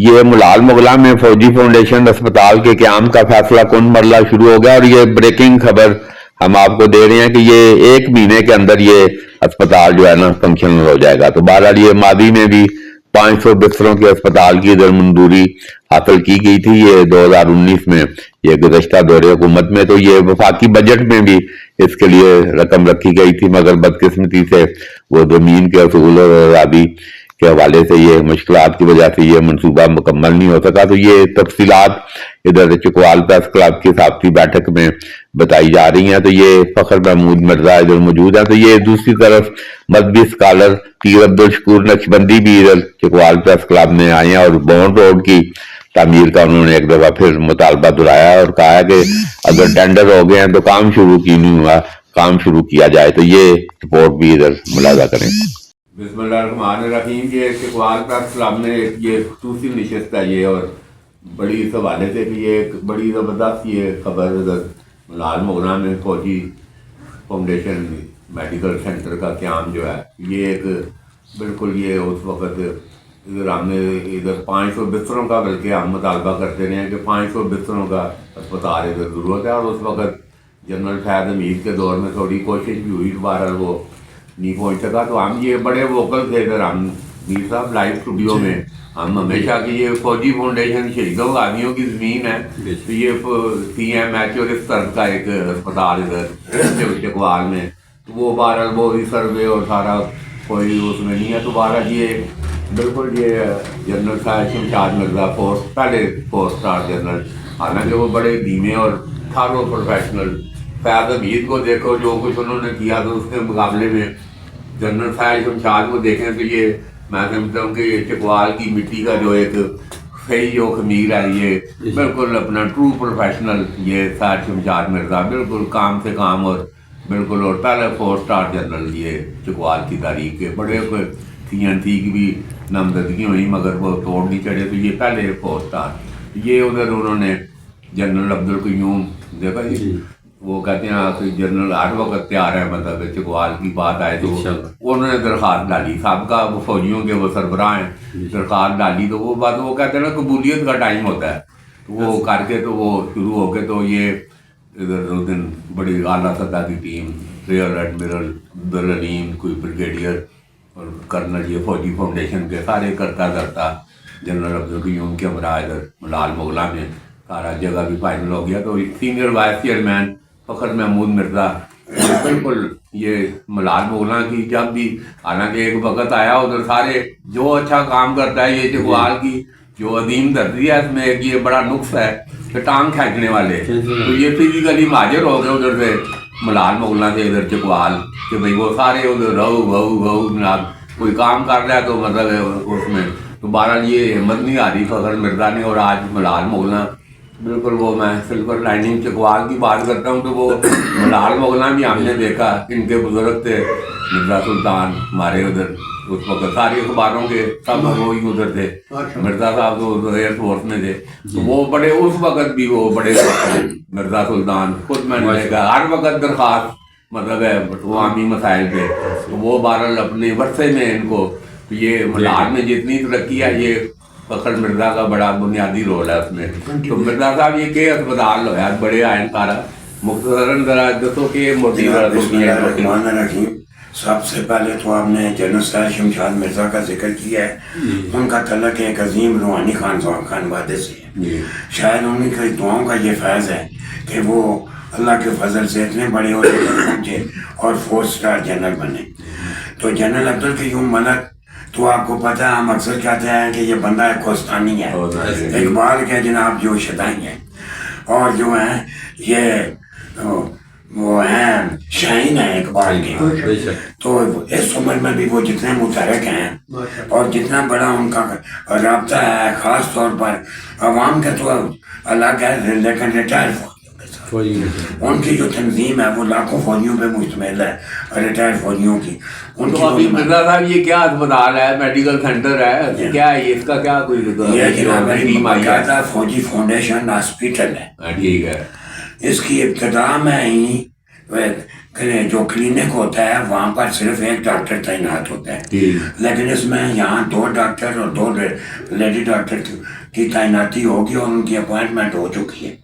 یہ ملال مغلاں میں فوجی فاؤنڈیشن اسپتال کے قیام کا فیصلہ کن مرحلہ شروع ہو گیا، اور یہ بریکنگ خبر ہم آپ کو دے رہے ہیں کہ یہ 1 مہینے کے اندر یہ اسپتال جو ہے نا فنکشنل ہو جائے گا۔ تو بہرحال یہ ماضی میں بھی 500 بستروں کے اسپتال کی ادھر منظوری حاصل کی گئی تھی، یہ 2019 میں، یہ گزشتہ دور حکومت میں، تو یہ وفاقی بجٹ میں بھی اس کے لیے رقم رکھی گئی تھی، مگر بدقسمتی سے وہ زمین کے اصول اور آزادی کے حوالے سے یہ مشکلات کی وجہ سے یہ منصوبہ مکمل نہیں ہو سکا۔ تو یہ تفصیلات ادھر چکوال پریس کلب کی صحافتی بیٹھک میں بتائی جا رہی ہیں۔ تو یہ فخر محمود مرزا ادھر موجود ہیں۔ تو یہ دوسری طرف مذہبی اسکالر پیر عبدالشکور نقشبندی بھی ادھر چکوال پریس کلب میں آئے ہیں، اور بونڈ روڈ کی تعمیر کا انہوں نے ایک دفعہ پھر مطالبہ دہرایا اور کہا کہ اگر ٹینڈر ہو گئے ہیں تو کام شروع کی نہیں ہوا، کام شروع کیا جائے۔ تو یہ رپورٹ بھی ادھر ملاحظہ کریں۔ بسم اللہ الرحمن الرحیم۔ یہ چکوال پریس کلب میں یہ خصوصی نشست ہے یہ، اور بڑی اس حوالے سے کہ یہ ایک بڑی زبردست یہ خبر ملال مغلاں میں فوجی فاؤنڈیشن میڈیکل سینٹر کا قیام جو ہے، یہ ایک بالکل یہ اس وقت ادھر ہم نے ادھر 500 بستروں کا بلکہ ہم مطالبہ کرتے رہے ہیں کہ 500 بستروں کا اسپتال ادھر ضرورت ہے، اور اس وقت جنرل فیض حمید کے دور میں تھوڑی کوشش بھی ہوئی، بہرحال وہ نہیں پہنچ سکا۔ تو ہم یہ بڑے ووکل تھے ادھر، ہم میر صاحب لائیو اسٹوڈیو میں ہم ہمیشہ کہ یہ فوجی فاؤنڈیشن شہیدوں غازیوں کی زمین ہے، تو یہ CMH اور اس طرح کا ایک اسپتال ادھر چکوال میں، تو وہ بہرحال وہ بھی سروے اور سارا کوئی اس میں نہیں ہے۔ تو بہرحال یہ بالکل یہ جنرل صاحب شمشاد مرزا پہلے 4 اسٹار جنرل، حالانکہ وہ بڑے دھیمے اور تھارو پروفیشنل، فیض حمید کو دیکھو جو کچھ انہوں نے کیا، تو اس کے مقابلے میں جنرل فیض شمشاد کو دیکھیں تو یہ میں سمجھتا ہوں کہ یہ چکوال کی مٹی کا جو ایک صحیح و خمیر ہے، یہ بالکل اپنا ٹرو پروفیشنل یہ فیض شمشاد مرزا، بالکل کام سے کام، اور بالکل اور پہلے 4 اسٹار جنرل یہ چکوال کی تاریخ کے، بڑے CNC کی بھی نامزدگی ہوئی مگر وہ توڑ نہیں چڑھے، تو یہ پہلے 4 اسٹار۔ یہ ادھر انہوں نے جنرل عبدالقیوم دیکھا جی، وہ کہتے ہیں کہ جنرل ہر وقت تیار ہے، مطلب چکوال کی بات آئے تو انہوں نے درخواست ڈالی، سابقہ وہ فوجیوں کے وہ سربراہ ہیں، درخواست ڈالی، تو وہ بات وہ کہتے ہیں نا قبولیت کا ٹائم ہوتا ہے، تو وہ کر کے تو وہ شروع ہو کے تو یہ ادھر اس دن بڑی اعلیٰ سطح کی ٹیم، ریئر ایڈمرل عبدالعلیم، کوئی بریگیڈیئر اور کرنل، یہ فوجی فاؤنڈیشن کے سارے کرتا دھرتا جنرل عبدالقیوم کے ہمراہ ادھر ملال مغلاں میں سارا جگہ بھی فائنل ہو گیا۔ تو سینئر وائس چیئرمین فخر محمود مرزا بالکل یہ ملال مغلاں کی جب بھی، حالانکہ ایک وقت آیا ادھر سارے جو اچھا کام کرتا ہے یہ چکوال کی جو عظیم دھرتی ہے، اس میں ایک یہ بڑا نقص ہے کہ ٹانگ کھینچنے والے، تو یہ فزیکلی مہاجر ہو گئے ادھر سے ملال مغلاں سے ادھر چکوال، کہ بھئی وہ سارے ادھر رہو جناب، کوئی کام کر رہا ہے تو مطلب اس میں، تو بہرحال یہ ہمت نہیں آ رہی فخر مرزا نے، اور آج ملال مغلاں بالکل وہ، میں سلور لائننگ چکوال کی بات کرتا ہوں تو وہ ملال مغلاں بھی ہم نے دیکھا، ان کے بزرگ تھے مرزا سلطان ہمارے ادھر، اس وقت ساری اخباروں کے سب وہی ادھر تھے، مرزا صاحب تو ایئر فورس میں تھے، تو وہ بڑے اس وقت بھی وہ بڑے مرزا سلطان خود میں نے دیکھا ہر وقت درخواست مطلب ہے عوامی مسائل پہ، تو وہ بہرحال اپنے ورثے میں ان کو، یہ ملال میں جتنی ترقی ہے یہ فخر مرزا کا بڑا بنیادی رول ہے اس میں۔ تو مرزا صاحب یہ کہ اسپتال ہے بڑے آئین کارا، مختصراً ذرا دسو کہ موٹی رحمان الرحیم۔ سب سے پہلے تو آپ نے جنرل صاحب شمشاد مرزا کا ذکر کیا ہے، ان کا تعلق ایک عظیم روحانی خانوادے سے ہے، شاید ان کی دعاؤں کا یہ فیض ہے کہ وہ اللہ کے فضل سے اتنے بڑے عہدے پر پہنچے اور 4 اسٹار جنرل بنے۔ تو جنرل عبدالقیوم ملک تو آپ کو پتہ ہے، ہم اکثر کہتے ہیں کہ یہ بندہ ایک کوستانی ہے، اقبال کے جناب جو شدائی ہیں، اور جو ہیں یہ وہ ہیں شاہین ہیں اقبال کے، تو اس عمر میں بھی وہ جتنے متحرک ہیں اور جتنا بڑا ان کا رابطہ ہے، خاص طور پر عوام کا تو الگ ہے، لیکن ریٹائر ان کی جو تنظیم ہے وہ لاکھوں فوجیوں پہ مشتمل ہے، ریٹائر فوجیوں کی۔ تو ابھی مرزا صاحب یہ کیا اسپتال ہے، میڈیکل سینٹر ہے، کیا ہے اس کا، کیا کوئی باقاعدہ فوجی فاؤنڈیشن ہاسپیٹل ہے، ٹھیک ہے۔ اس کی ابتدا میں ہی جو کلینک ہوتا ہے وہاں پر صرف ایک ڈاکٹر تعینات ہوتا ہے, لیکن اس میں یہاں 2 ڈاکٹر اور 2 لیڈی ڈاکٹر کی تعیناتی ہوگی اور ان کی اپوائنٹمنٹ ہو چکی ہے.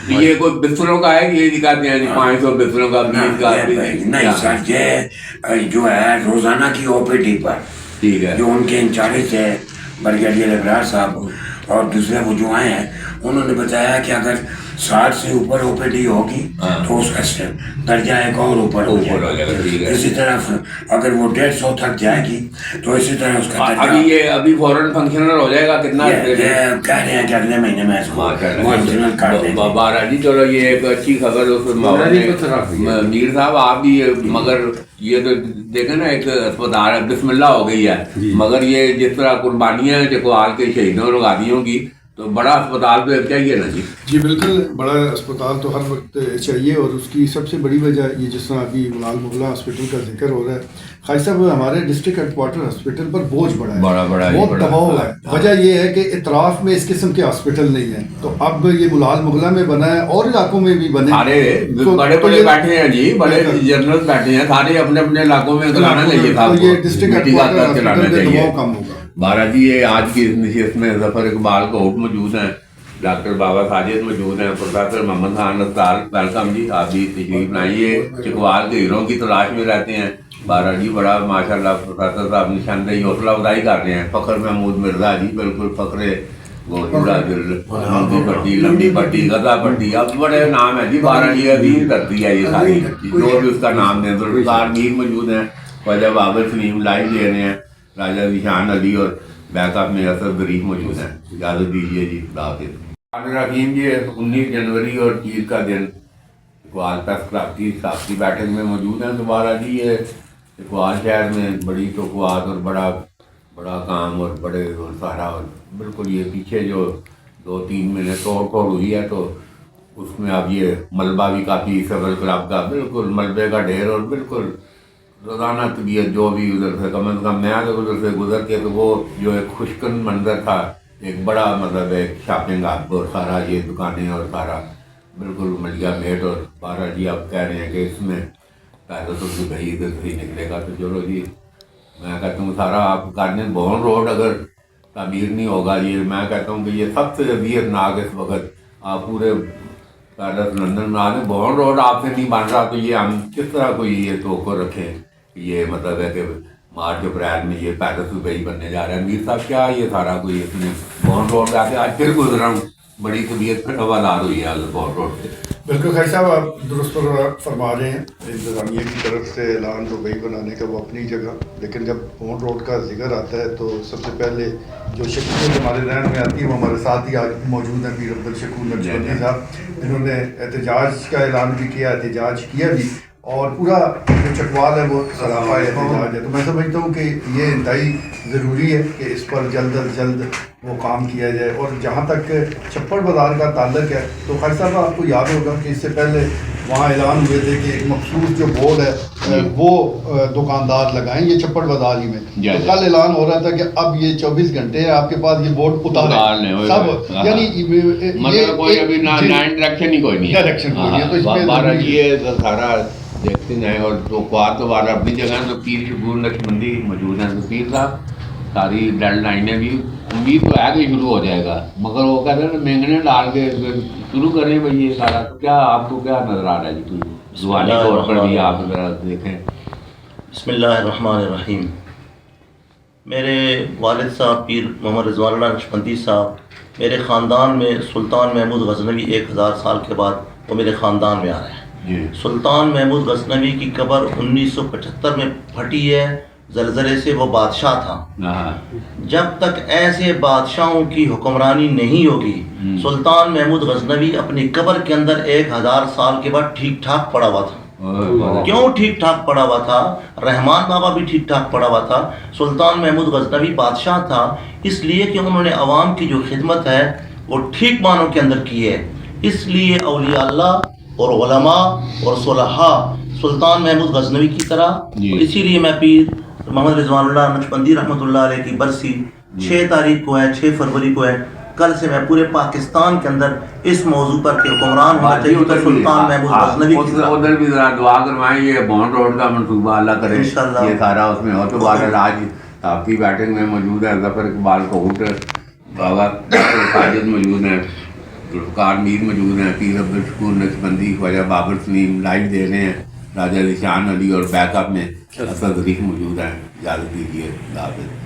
یہ کوئی بستروں کا ہے, یہ دکھاتے ہیں 500 بستروں کا, نہیں سر, یہ جو ہے روزانہ کی او پی ڈی پر ٹھیک ہے, جو ان کے انچارج تھے بریگیڈیئر ابرار صاحب اور دوسرے وہ جو آئے ہیں, انہوں نے بتایا کہ اگر 60 سے اوپر او پی ڈی ہوگی تو اس کا درجہ ایک اور اوپر ہو جائے گا. اسی طرح اگر وہ 150 تک جائے گی تو اسی طرح اس کا درجہ ابھی فوراً فنکشنل ہو جائے گا. کتنا کہہ رہے ہیں کہ اگلے مہینے میں اس کو فنکشنل کر دیں گے. بارہ جی چلو یہ ایک اچھی خبر. میر صاحب آپ بھی, مگر یہ تو دیکھیں نا ایک اسپتال بسم اللہ ہو گئی ہے, مگر یہ جس طرح قربانیاں چکوال کے شہیدوں اور غازیوں کی, تو بڑا اسپتال تو چاہیے نا جی. جی بالکل, بڑا اسپتال تو ہر وقت چاہیے, اور اس کی سب سے بڑی وجہ یہ جس طرح ابھی ملال مغلا ہاسپٹل کا ذکر ہو رہا ہے, خاص صاحب ہمارے ڈسٹرکٹ ہیڈ کوارٹر ہاسپٹل پر بوجھ بڑا ہے, بہت دباؤ ہے. وجہ یہ ہے کہ اطراف میں اس قسم کے ہاسپٹل نہیں ہیں, تو اب یہ ملال مغلا میں بنا ہے اور علاقوں میں بھی بنے, بڑے بڑے بیٹھے ہیں جی, بڑے جنرل بیٹھے ہیں سارے اپنے اپنے علاقوں میں کرانا چاہیے تھا. یہ ڈسٹرکٹ ہیڈ کوارٹر ہاسپٹل میں دباؤ کم ہوگا. بارہ جی یہ آج کی اس نشست میں ظفر اقبال کوٹ موجود ہیں, ڈاکٹر بابا ساجد موجود ہیں, پروفیسر محمد خان نثار, ویلکم جی, آپ بھی تشریف لائیے. چکوال کے ہیروں کی تلاش میں رہتے ہیں. بارہ جی بڑا ماشاء اللہ پروفیسر صاحب نشاندہی حوصلہ افزائی کر رہے ہیں. فخر محمود مرزا جی بالکل فخر لمبی پٹی غزہ پٹی, اب بڑے نام ہے جی. بارہ جی عظیم دھرتی ہے یہ ساری, جو بھی اس کا نام دیں. ذوالفقار میر موجود ہیں, خواجہ بابر سلیم لائیو دے رہے ہیں, راجہ ذیشان علی اور بیک اپ میں اسد غریب موجود ہیں. اجازت دیجیے جی, خدا حافظ. رحیم یہ 19 جنوری اور پیر کا دن اقبال پریس کلب کی صحافتی بیٹھک میں موجود ہیں. دوبارہ جی یہ اقبال شہر میں بڑی توقعات اور بڑا کام اور بڑے اور سارا, اور بالکل یہ پیچھے جو 2-3 مہینے توڑ ہوئی ہے, تو اس میں اب یہ ملبہ بھی کافی صبر کلب کا بالکل ملبے کا ڈھیر, اور بالکل روزانہ طبیعت جو بھی ادھر سے کم از کم میں ادھر سے گزر کے, تو وہ جو ایک خوشکن منظر تھا, ایک بڑا مطلب ایک شاپنگ ہب اور سارا یہ دکانیں اور سارا بالکل ملیا میٹ. اور بارہ جی آپ کہہ رہے ہیں کہ اس میں پہلے تو دبئی ادھر سے ہی نکلے گا, تو چلو جی میں کہتا ہوں سارا آپ کرنے بون روڈ اگر تعمیر نہیں ہوگا, یہ میں کہتا ہوں کہ یہ سب سے اذیت ناک اس وقت. آپ پورے پیرس لندن میں آنے بون روڈ آپ سے نہیں بن رہا, تو یہ ہم کس طرح کوئی یہ توقع رکھیں, یہ مطلب ہے کہ مارچ اپریل میں یہ پیرس دبئی بننے جا رہا ہے. میر صاحب کیا یہ سارا کوئی اس میں بون روڈ کا آج پھر گزرا ہوں, بڑی طبیعت پھر حوالات ہوئی ہے بون روڈ سے. بالکل خیر صاحب, آپ درست فرما رہے ہیں. انتظامیہ کی طرف سے اعلان دبئی بنانے کا وہ اپنی جگہ, لیکن جب بون روڈ کا ذکر آتا ہے تو سب سے پہلے جو شخصیت ہمارے ذہن میں آتی ہے وہ ہمارے ساتھ ہی آج موجود ہیں, پیر عبدالشکور نقشبندی صاحب, جنہوں نے احتجاج کا اعلان بھی کیا, احتجاج کیا بھی, اور پورا جو چکوال ہے وہ سراپا احتجاج ہے. تو میں سمجھتا ہوں کہ یہ انتہائی ضروری ہے کہ اس پر جلد از جلد وہ کام کیا جائے. اور جہاں تک چھپڑ بازار کا تعلق ہے, تو خیر صاحب آپ کو یاد ہوگا کہ اس سے پہلے وہاں اعلان ہوئے تھے کہ ایک مخصوص جو بورڈ ہے وہ دکاندار لگائیں یہ چھپڑ بازار ہی میں. تو کل اعلان ہو رہا تھا کہ اب یہ 24 گھنٹے ہیں آپ کے پاس, یہ بورڈ اتاریں سب, یعنی مطلب کوئی ابھی ڈائریکشن ہی کوئی نہیں ہے. تو اس میں سارا دیکھتے ہیں. اور توقعات تو والا اپنی جگہ, تو پیر شکور نقشبندی موجود ہیں. تو پیر صاحب ساری ڈیڈ لائنیں بھی امید تو ہے کہ شروع ہو جائے گا, مگر وہ کہتے ہیں مینگنے ڈال کے شروع کریں بھائی یہ سارا. کیا آپ کو کیا نظر آ رہا ہے جی, کوئی زبانی طور پر بھی آپ ذرا دیکھیں. بسم اللہ الرحمن الرحیم. میرے والد صاحب پیر محمد رضوان اللہ نقشبندی صاحب میرے خاندان میں سلطان محمود غزنوی 1000 سال کے بعد وہ میرے خاندان میں آ رہے ہیں. سلطان محمود غزنوی کی قبر 1975 میں پھٹی ہے زلزلے سے. وہ بادشاہ تھا. جب تک ایسے بادشاہوں کی حکمرانی نہیں ہوگی, سلطان محمود غزنوی اپنی قبر کے اندر 1000 سال کے بعد ٹھیک ٹھاک پڑا ہوا تھا. کیوں ٹھیک ٹھاک پڑا ہوا تھا؟ رحمان بابا بھی ٹھیک ٹھاک پڑا ہوا تھا. سلطان محمود غزنوی بادشاہ تھا اس لیے کہ انہوں نے عوام کی جو خدمت ہے وہ ٹھیک معنوں کے اندر کی ہے. اس لیے اولیاء اللہ اور علماء اور صلحاء سلطان محمود غزنوی کی طرح, اسی لیے میں پیر محمد رضوان اللہ نقشبندی رحمۃ اللہ علیہ کی برسی 6 تاریخ کو ہے, 6 فروری کو ہے, کل سے میں پورے پاکستان کے اندر اس موضوع پر کہ حکمران ہونا چاہیے تو سلطان محمود غزنوی کی طرح۔ ادھر بھی ذرا دعا کروائیں، یہ بونڈ روڈ کا منصوبہ اللہ کرے انشاءاللہ۔ یہ سارا اس میں ہو تو بہرحال آج آپ کی بیٹھک میں موجود ہے ظفر اقبال کوٹ، بابا ڈاکٹر ساجد موجود ہیں، ذوالفقار میر موجود ہیں، پیر عبدالشکور نقشبندی، خواجہ بابر سلیم لائیو دے رہے ہیں، راجہ ذیشان علی، اور بیک اپ میں اسد ظریف موجود ہیں۔ اجازت دیجیے، اللہ حافظ۔